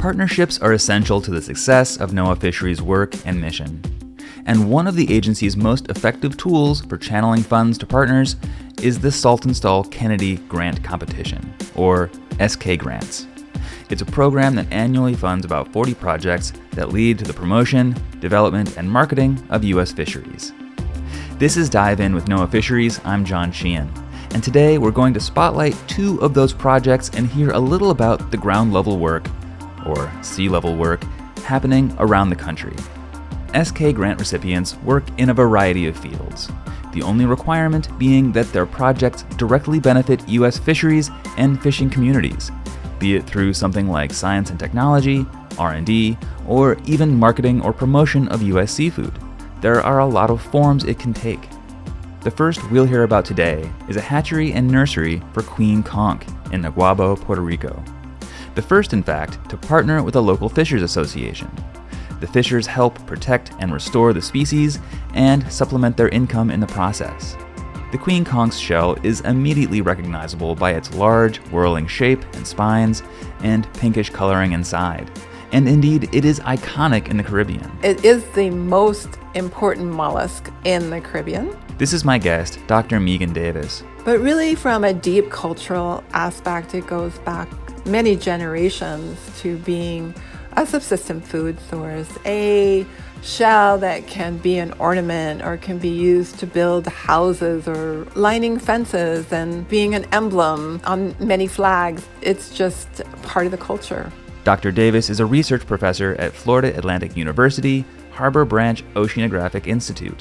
Partnerships are essential to the success of NOAA Fisheries' work and mission. And one of the agency's most effective tools for channeling funds to partners is the Saltonstall-Kennedy Grant Competition, or SK Grants. It's a program that annually funds about 40 projects that lead to the promotion, development, and marketing of U.S. fisheries. This is Dive In with NOAA Fisheries. I'm John Sheehan. And today we're going to spotlight two of those projects and hear a little about the ground level work, or sea level work, happening around the country. SK Grant recipients work in a variety of fields, the only requirement being that their projects directly benefit U.S. fisheries and fishing communities, be it through something like science and technology, R&D, or even marketing or promotion of U.S. seafood. There are a lot of forms it can take. The first we'll hear about today is a hatchery and nursery for Queen Conch in Naguabo, Puerto Rico. The first, in fact, to partner with a local fishers association. The fishers help protect and restore the species and supplement their income in the process. The Queen Conch's shell is immediately recognizable by its large, whirling shape and spines and pinkish coloring inside. And indeed, it is iconic in the Caribbean. It is the most important mollusk in the Caribbean. This is my guest, Dr. Megan Davis. But really, from a deep cultural aspect, it goes back many generations to being a subsistent food source, a shell that can be an ornament or can be used to build houses or lining fences and being an emblem on many flags. It's just part of the culture. Dr. Davis is a research professor at Florida Atlantic University, Harbor Branch Oceanographic Institute,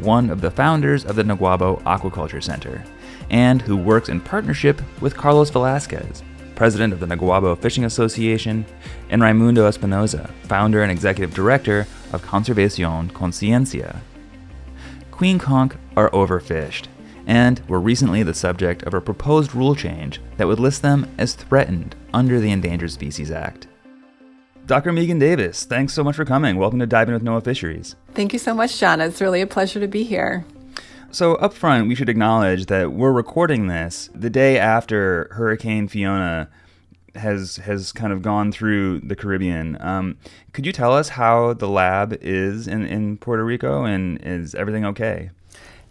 one of the founders of the Naguabo Aquaculture Center, and who works in partnership with Carlos Velasquez, president of the Naguabo Fishing Association, and Raimundo Espinoza, founder and executive director of Conservación Conciencia. Queen Conch are overfished, and were recently the subject of a proposed rule change that would list them as threatened under the Endangered Species Act. Dr. Megan Davis, thanks so much for coming. Welcome to Dive In with NOAA Fisheries. Thank you so much, John. It's really a pleasure to be here. So up front, we should acknowledge that we're recording this the day after Hurricane Fiona has kind of gone through the Caribbean. Could you tell us how the lab is in Puerto Rico, and is everything okay?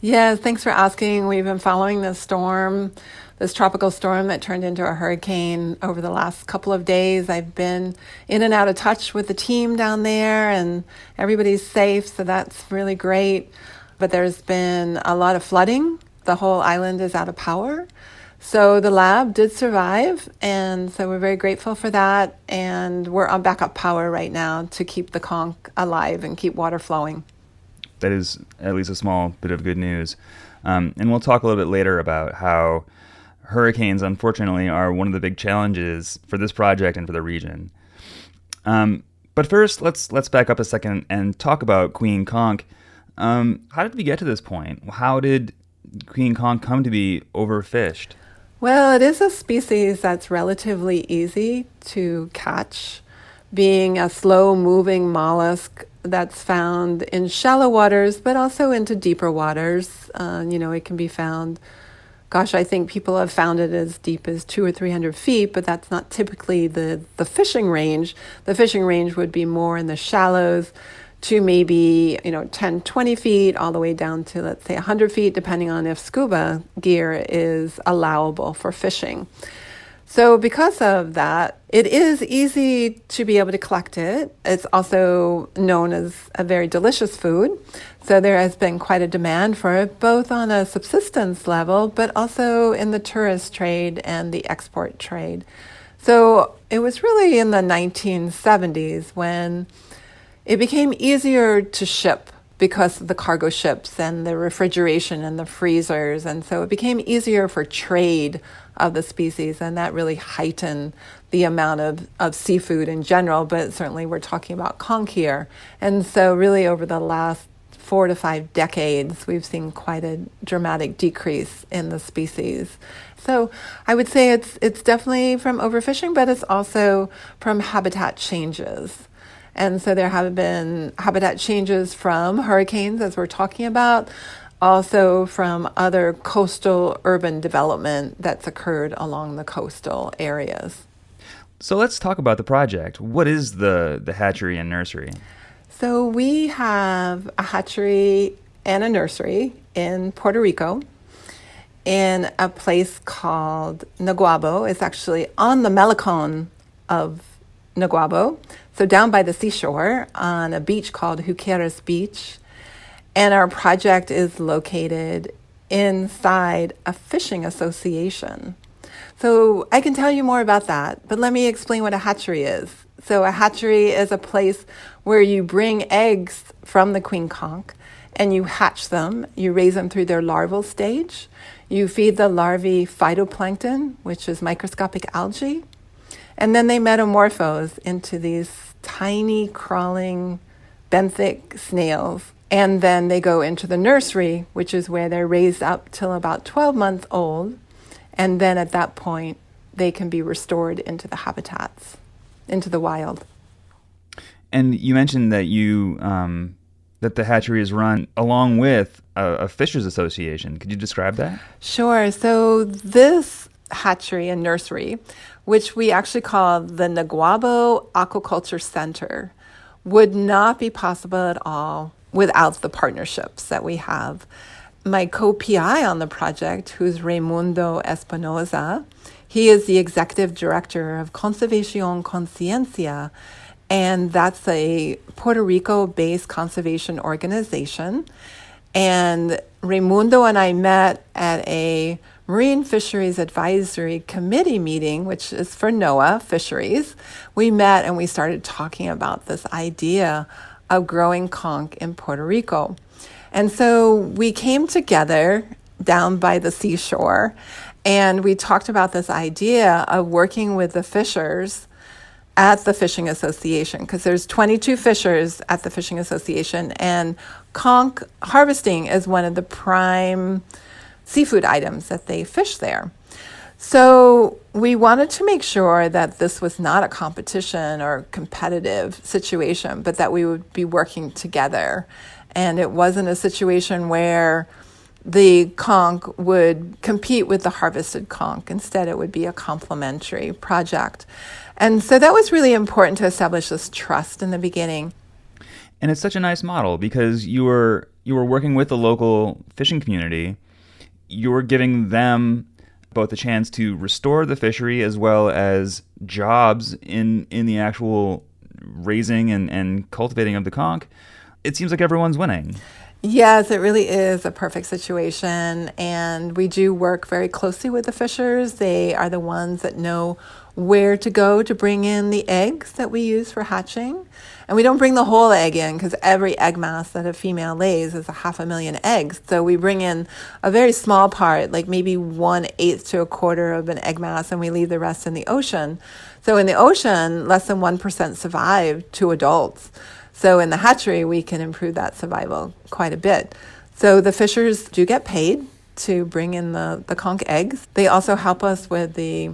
Yes, thanks for asking. We've been following this storm, this tropical storm that turned into a hurricane over the last couple of days. I've been in and out of touch with the team down there, and everybody's safe, so that's really great. But there's been a lot of flooding. The whole island is out of power. So the lab did survive, and so we're very grateful for that. And we're on backup power right now to keep the conch alive and keep water flowing. That is at least a small bit of good news. And we'll talk a little bit later about how hurricanes, unfortunately, are one of the big challenges for this project and for the region. But first, let's back up a second and talk about Queen Conch. How did we get to this point? How did Queen Conch come to be overfished? Well, it is a species that's relatively easy to catch, being a slow-moving mollusk that's found in shallow waters, but also into deeper waters. It can be found, I think people have found it as deep as 200 or 300 feet, but that's not typically the fishing range. The fishing range would be more in the shallows to maybe 10, 20 feet, all the way down to, let's say, 100 feet, depending on if scuba gear is allowable for fishing. So because of that, it is easy to be able to collect it. It's also known as a very delicious food. So there has been quite a demand for it, both on a subsistence level, but also in the tourist trade and the export trade. So it was really in the 1970s when it became easier to ship because of the cargo ships and the refrigeration and the freezers. And so it became easier for trade of the species, and that really heightened the amount of seafood in general, but certainly we're talking about conch here. And so really over the last 4 to 5 decades, we've seen quite a dramatic decrease in the species. So I would say it's definitely from overfishing, but it's also from habitat changes. And so there have been habitat changes from hurricanes, as we're talking about, also from other coastal urban development that's occurred along the coastal areas. So let's talk about the project. What is the hatchery and nursery? So we have a hatchery and a nursery in Puerto Rico in a place called Naguabo. It's actually on the Malecon of Naguabo, so down by the seashore on a beach called Juqueras Beach. And our project is located inside a fishing association. So I can tell you more about that, but let me explain what a hatchery is. So a hatchery is a place where you bring eggs from the queen conch and you hatch them. You raise them through their larval stage. You feed the larvae phytoplankton, which is microscopic algae, and then they metamorphose into these tiny crawling benthic snails. And then they go into the nursery, which is where they're raised up till about 12 months old. And then at that point, they can be restored into the habitats, into the wild. And you mentioned that that the hatchery is run along with a fishers association. Could you describe that? Sure. So this hatchery and nursery, which we actually call the Naguabo Aquaculture Center, would not be possible at all without the partnerships that we have. My co-PI on the project, who's Raimundo Espinoza, he is the executive director of Conservación Conciencia, and that's a Puerto Rico-based conservation organization. And Raimundo and I met at a Marine Fisheries Advisory Committee meeting, which is for NOAA Fisheries. We met and we started talking about this idea of growing conch in Puerto Rico. And so we came together down by the seashore and we talked about this idea of working with the fishers at the Fishing Association, because there's 22 fishers at the Fishing Association, and conch harvesting is one of the prime seafood items that they fish there. So we wanted to make sure that this was not a competition or competitive situation, but that we would be working together. And it wasn't a situation where the conch would compete with the harvested conch. Instead, it would be a complementary project. And so that was really important to establish this trust in the beginning. And it's such a nice model because you were working with the local fishing community. You were giving them both a chance to restore the fishery as well as jobs in the actual raising and cultivating of the conch. It seems like everyone's winning. Yes, it really is a perfect situation. And we do work very closely with the fishers. They are the ones that know where to go to bring in the eggs that we use for hatching. And we don't bring the whole egg in because every egg mass that a female lays is 500,000 eggs. So we bring in a very small part, like maybe 1/8 to 1/4 of an egg mass, and we leave the rest in the ocean. So in the ocean, less than 1% survive to adults. So in the hatchery, we can improve that survival quite a bit. So the fishers do get paid to bring in the conch eggs. They also help us with the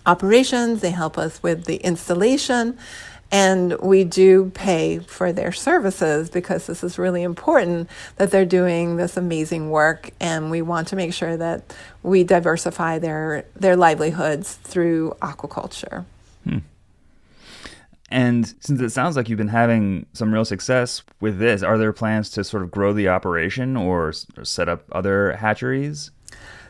operations. They help us with the installation. And we do pay for their services because this is really important that they're doing this amazing work. And we want to make sure that we diversify their livelihoods through aquaculture. And since it sounds like you've been having some real success with this, are there plans to sort of grow the operation or set up other hatcheries?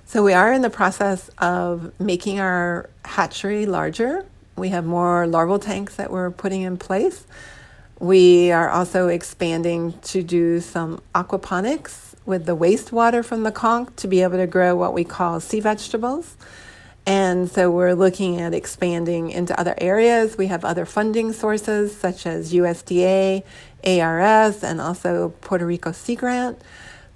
So we are in the process of making our hatchery larger. We have more larval tanks that we're putting in place. We are also expanding to do some aquaponics with the wastewater from the conch to be able to grow what we call sea vegetables. And so we're looking at expanding into other areas. We have other funding sources such as USDA, ARS, and also Puerto Rico Sea Grant.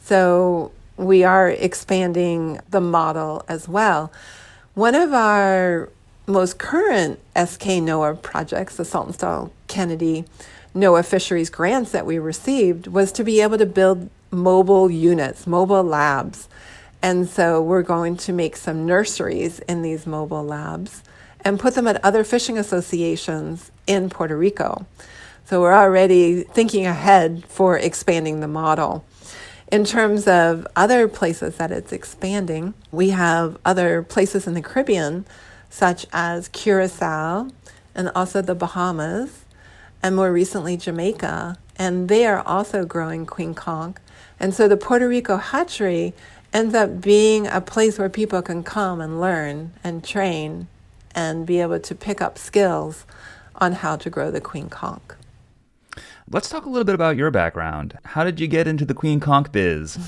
So we are expanding the model as well. One of our most current SK NOAA projects, the Saltonstall-Kennedy NOAA Fisheries grants that we received, was to be able to build mobile units, mobile labs. And so we're going to make some nurseries in these mobile labs and put them at other fishing associations in Puerto Rico. So we're already thinking ahead for expanding the model. In terms of other places that it's expanding, we have other places in the Caribbean, such as Curacao and also the Bahamas, and more recently Jamaica, and they are also growing queen conch. And so the Puerto Rico hatchery ends up being a place where people can come and learn and train and be able to pick up skills on how to grow the queen conch. Let's talk a little bit about your background. How did you get into the queen conch biz?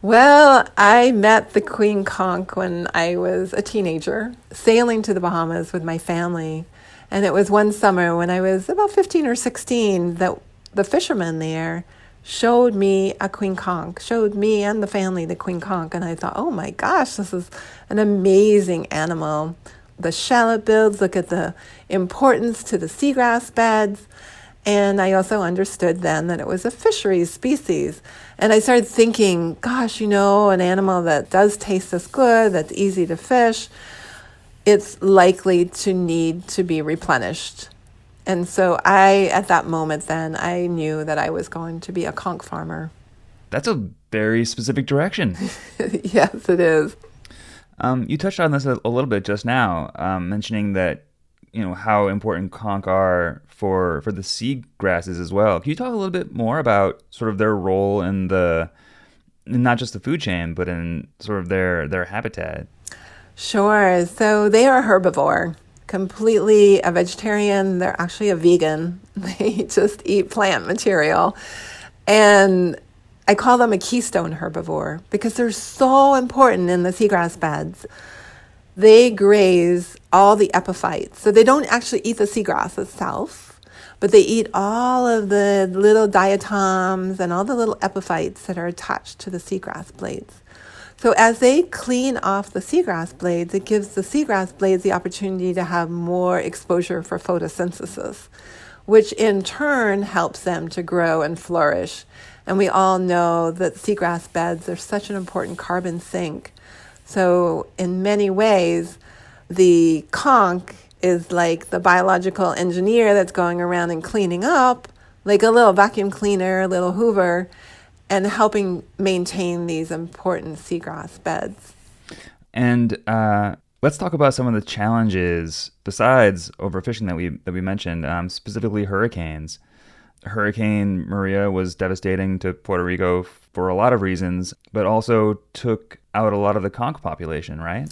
Well, I met the queen conch when I was a teenager, sailing to the Bahamas with my family. And it was one summer when I was about 15 or 16 that the fisherman there showed me a queen conch, showed me and the family the queen conch. And I thought, oh my gosh, this is an amazing animal. The shallot bills, look at the importance to the seagrass beds. And I also understood then that it was a fisheries species. And I started thinking, gosh, an animal that does taste this good, that's easy to fish, it's likely to need to be replenished. And so at that moment then, I knew that I was going to be a conch farmer. That's a very specific direction. Yes, it is. You touched on this a little bit just now, mentioning that, how important conch are for the seagrasses as well. Can you talk a little bit more about sort of their role in not just the food chain, but in sort of their habitat? Sure. So they are a herbivore, completely a vegetarian. They're actually a vegan. They just eat plant material. And I call them a keystone herbivore because they're so important in the seagrass beds. They graze all the epiphytes. So they don't actually eat the seagrass itself, but they eat all of the little diatoms and all the little epiphytes that are attached to the seagrass blades. So as they clean off the seagrass blades, it gives the seagrass blades the opportunity to have more exposure for photosynthesis, which in turn helps them to grow and flourish. And we all know that seagrass beds are such an important carbon sink. So in many ways, the conch is like the biological engineer that's going around and cleaning up, like a little vacuum cleaner, a little Hoover, and helping maintain these important seagrass beds. And let's talk about some of the challenges besides overfishing that we mentioned, specifically hurricanes. Hurricane Maria was devastating to Puerto Rico for a lot of reasons, but also took out a lot of the conch population, right?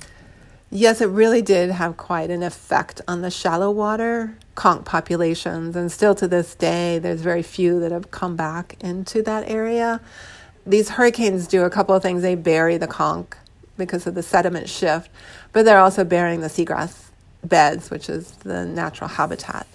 Yes, it really did have quite an effect on the shallow water conch populations. And still to this day, there's very few that have come back into that area. These hurricanes do a couple of things. They bury the conch because of the sediment shift, but they're also burying the seagrass beds, which is the natural habitat.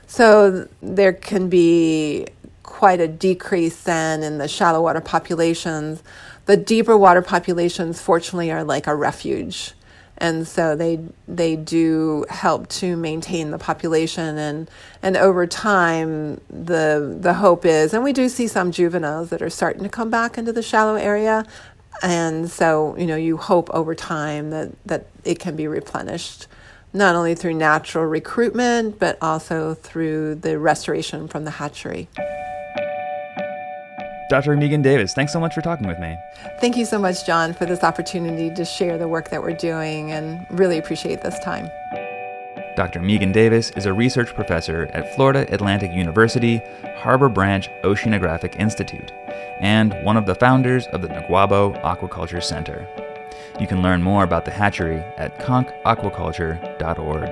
So there can be quite a decrease then in the shallow water populations. The deeper water populations, fortunately, are like a refuge. And so they do help to maintain the population. And over time, the hope is, and we do see some juveniles that are starting to come back into the shallow area. And so, you hope over time that it can be replenished, not only through natural recruitment, but also through the restoration from the hatchery. Dr. Megan Davis, thanks so much for talking with me. Thank you so much, John, for this opportunity to share the work that we're doing, and really appreciate this time. Dr. Megan Davis is a research professor at Florida Atlantic University, Harbor Branch Oceanographic Institute, and one of the founders of the Naguabo Aquaculture Center. You can learn more about the hatchery at conchaquaculture.org.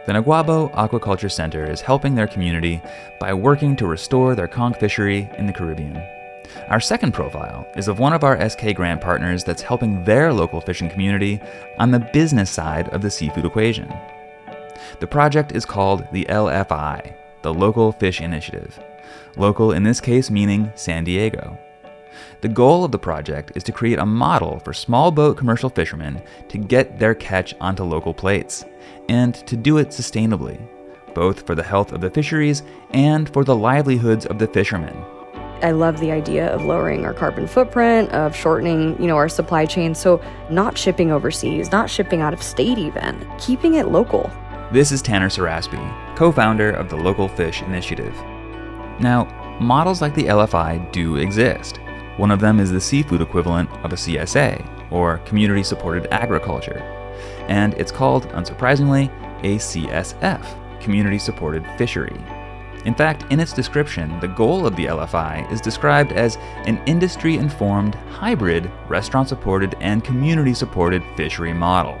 The Naguabo Aquaculture Center is helping their community by working to restore their conch fishery in the Caribbean. Our second profile is of one of our SK Grant partners that's helping their local fishing community on the business side of the seafood equation. The project is called the LFI, the Local Fish Initiative. Local in this case meaning San Diego. The goal of the project is to create a model for small boat commercial fishermen to get their catch onto local plates, and to do it sustainably, both for the health of the fisheries and for the livelihoods of the fishermen. I love the idea of lowering our carbon footprint, of shortening, our supply chain. So not shipping overseas, not shipping out of state even, keeping it local. This is Tanner Saraspi, co-founder of the Local Fish Initiative. Now, models like the LFI do exist. One of them is the seafood equivalent of a CSA, or Community Supported Agriculture. And it's called, unsurprisingly, a CSF, Community Supported Fishery. In fact, in its description, the goal of the LFI is described as an industry-informed, hybrid, restaurant-supported and community-supported fishery model.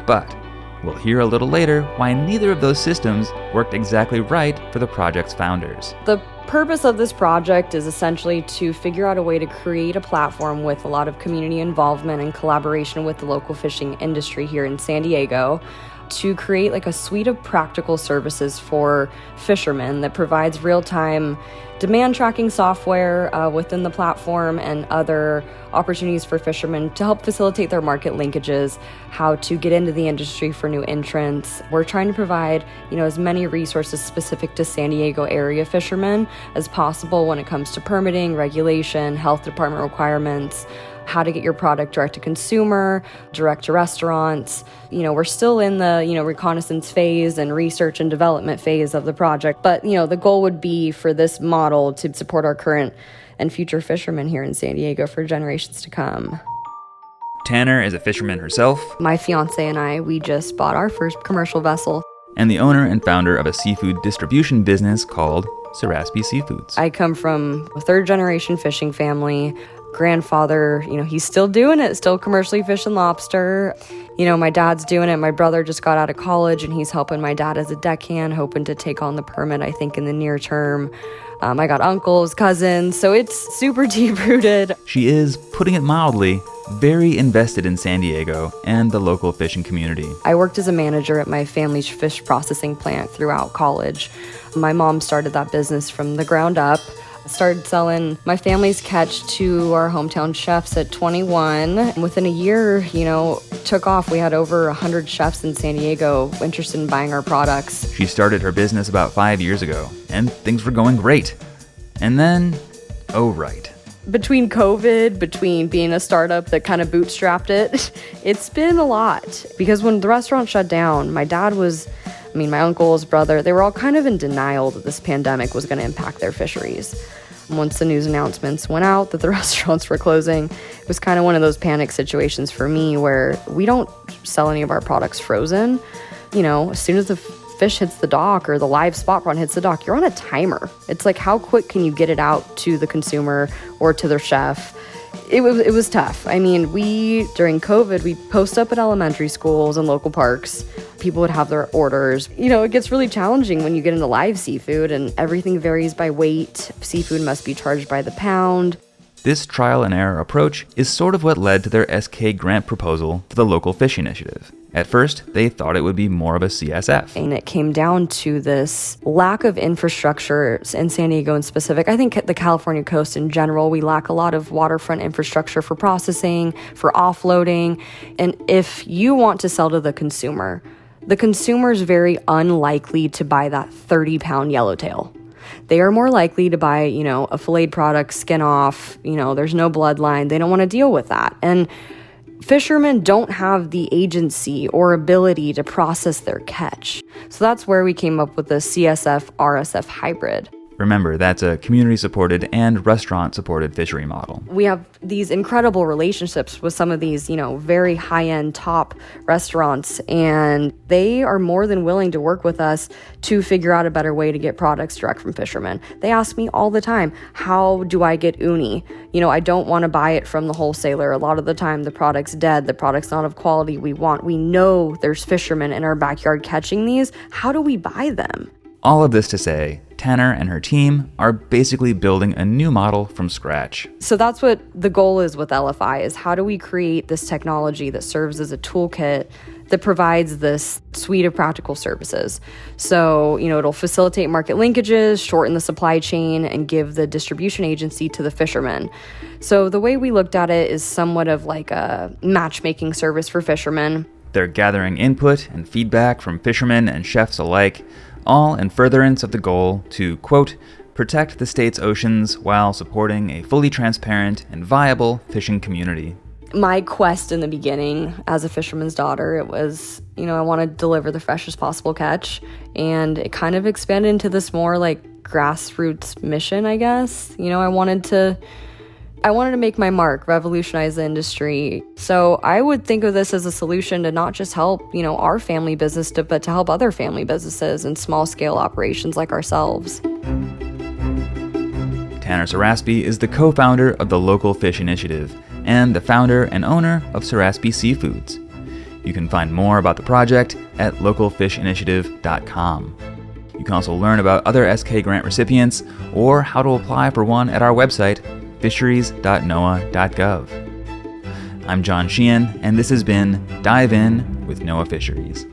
But we'll hear a little later why neither of those systems worked exactly right for the project's founders. The purpose of this project is essentially to figure out a way to create a platform with a lot of community involvement and collaboration with the local fishing industry here in San Diego to create like a suite of practical services for fishermen that provides real-time demand tracking software within the platform and other opportunities for fishermen to help facilitate their market linkages, how to get into the industry for new entrants. We're trying to provide, as many resources specific to San Diego area fishermen as possible when it comes to permitting, regulation, health department requirements, how to get your product direct to consumer, direct to restaurants. We're still in the, reconnaissance phase and research and development phase of the project. But, the goal would be for this model to support our current and future fishermen here in San Diego for generations to come. Tanner is a fisherman herself. My fiance and I, we just bought our first commercial vessel. And the owner and founder of a seafood distribution business called Saraspi Seafoods. I come from a third-generation fishing family. Grandfather, he's still doing it, still commercially fishing lobster. My dad's doing it. My brother just got out of college and he's helping my dad as a deckhand, hoping to take on the permit, I think, in the near term. I got uncles, cousins, so it's super deep-rooted. She is, putting it mildly, very invested in San Diego and the local fishing community. I worked as a manager at my family's fish processing plant throughout college. My mom started that business from the ground up. Started selling my family's catch to our hometown chefs at 21. Within a year, took off. We had over 100 chefs in San Diego interested in buying our products. She started her business about 5 years ago, and things were going great. And then, Between COVID, between being a startup that kind of bootstrapped it, it's been a lot. Because when the restaurant shut down, my uncle, his brother, they were all kind of in denial that this pandemic was going to impact their fisheries. Once the news announcements went out that the restaurants were closing, it was kind of one of those panic situations for me where we don't sell any of our products frozen. As soon as the fish hits the dock or the live spot prawn hits the dock, you're on a timer. It's like, how quick can you get it out to the consumer or to their chef? It was tough. During COVID, we post up at elementary schools and local parks. People would have their orders. It gets really challenging when you get into live seafood and everything varies by weight. Seafood must be charged by the pound. This trial and error approach is sort of what led to their SK grant proposal to the local fish initiative. At first, they thought it would be more of a CSF. And it came down to this lack of infrastructure in San Diego in specific. I think the California coast in general, we lack a lot of waterfront infrastructure for processing, for offloading. And if you want to sell to the consumer is very unlikely to buy that 30-pound yellowtail. They are more likely to buy, a filleted product, skin off, there's no bloodline. They don't want to deal with that. And fishermen don't have the agency or ability to process their catch. So that's where we came up with the CSF-RSF hybrid. Remember, that's a community-supported and restaurant-supported fishery model. We have these incredible relationships with some of these, very high-end top restaurants, and they are more than willing to work with us to figure out a better way to get products direct from fishermen. They ask me all the time, how do I get uni? I don't want to buy it from the wholesaler. A lot of the time, the product's dead. The product's not of quality we want. We know there's fishermen in our backyard catching these. How do we buy them? All of this to say, Tanner and her team are basically building a new model from scratch. So that's what the goal is with LFI, is how do we create this technology that serves as a toolkit that provides this suite of practical services. So, it'll facilitate market linkages, shorten the supply chain, and give the distribution agency to the fishermen. So the way we looked at it is somewhat of like a matchmaking service for fishermen. They're gathering input and feedback from fishermen and chefs alike, all in furtherance of the goal to, quote, protect the state's oceans while supporting a fully transparent and viable fishing community. My quest in the beginning as a fisherman's daughter, it was, I want to deliver the freshest possible catch. And it kind of expanded into this more like grassroots mission, I guess. I wanted to I wanted to make my mark, revolutionize the industry. So I would think of this as a solution to not just help, our family business, but to help other family businesses and small scale operations like ourselves. Tanner Saraspi is the co-founder of the Local Fish Initiative and the founder and owner of Saraspi Seafoods. You can find more about the project at localfishinitiative.com. You can also learn about other SK grant recipients or how to apply for one at our website, fisheries.noaa.gov. I'm John Sheehan, and this has been Dive In with NOAA Fisheries.